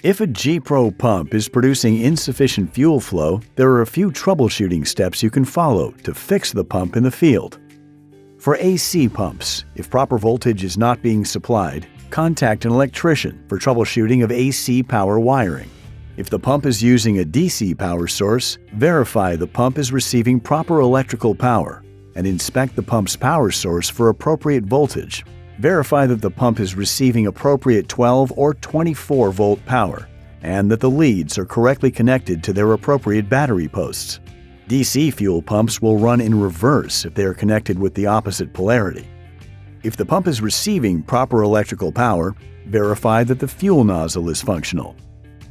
If a GPRO pump is producing insufficient fuel flow, there are a few troubleshooting steps you can follow to fix the pump in the field. For AC pumps, if proper voltage is not being supplied, contact an electrician for troubleshooting of AC power wiring. If the pump is using a DC power source, verify the pump is receiving proper electrical power and inspect the pump's power source for appropriate voltage. Verify that the pump is receiving appropriate 12 or 24 volt power and that the leads are correctly connected to their appropriate battery posts. DC fuel pumps will run in reverse if they are connected with the opposite polarity. If the pump is receiving proper electrical power, verify that the fuel nozzle is functional.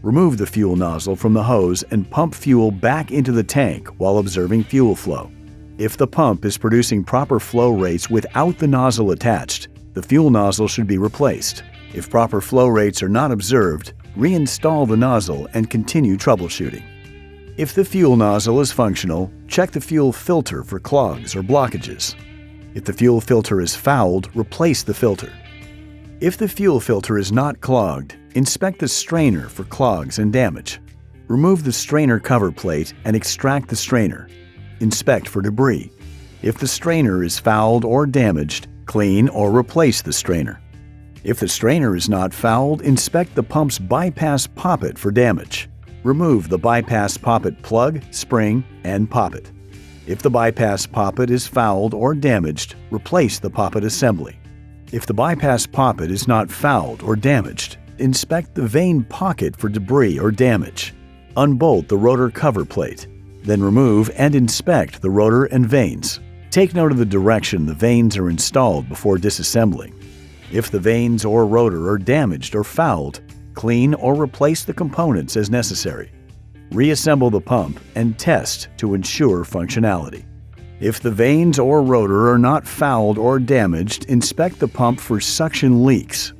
Remove the fuel nozzle from the hose and pump fuel back into the tank while observing fuel flow. If the pump is producing proper flow rates without the nozzle attached, the fuel nozzle should be replaced. If proper flow rates are not observed, reinstall the nozzle and continue troubleshooting. If the fuel nozzle is functional, check the fuel filter for clogs or blockages. If the fuel filter is fouled, replace the filter. If the fuel filter is not clogged, inspect the strainer for clogs and damage. Remove the strainer cover plate and extract the strainer. Inspect for debris. If the strainer is fouled or damaged, clean or replace the strainer. If the strainer is not fouled, inspect the pump's bypass poppet for damage. Remove the bypass poppet plug, spring, and poppet. If the bypass poppet is fouled or damaged, replace the poppet assembly. If the bypass poppet is not fouled or damaged, inspect the vane pocket for debris or damage. Unbolt the rotor cover plate. Then remove and inspect the rotor and vanes. Take note of the direction the vanes are installed before disassembling. If the vanes or rotor are damaged or fouled, clean or replace the components as necessary. Reassemble the pump and test to ensure functionality. If the vanes or rotor are not fouled or damaged, inspect the pump for suction leaks.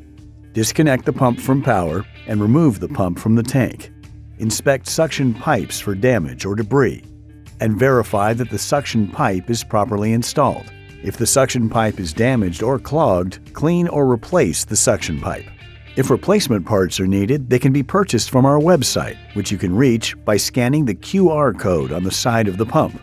Disconnect the pump from power and remove the pump from the tank. Inspect suction pipes for damage or debris, and verify that the suction pipe is properly installed. If the suction pipe is damaged or clogged, clean or replace the suction pipe. If replacement parts are needed, they can be purchased from our website, which you can reach by scanning the QR code on the side of the pump.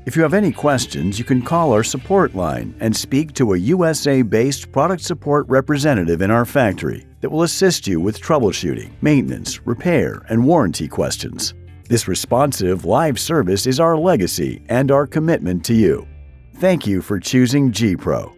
If you have any questions, you can call our support line and speak to a USA-based product support representative in our factory that will assist you with troubleshooting, maintenance, repair, and warranty questions. This responsive live service is our legacy and our commitment to you. Thank you for choosing GPRO.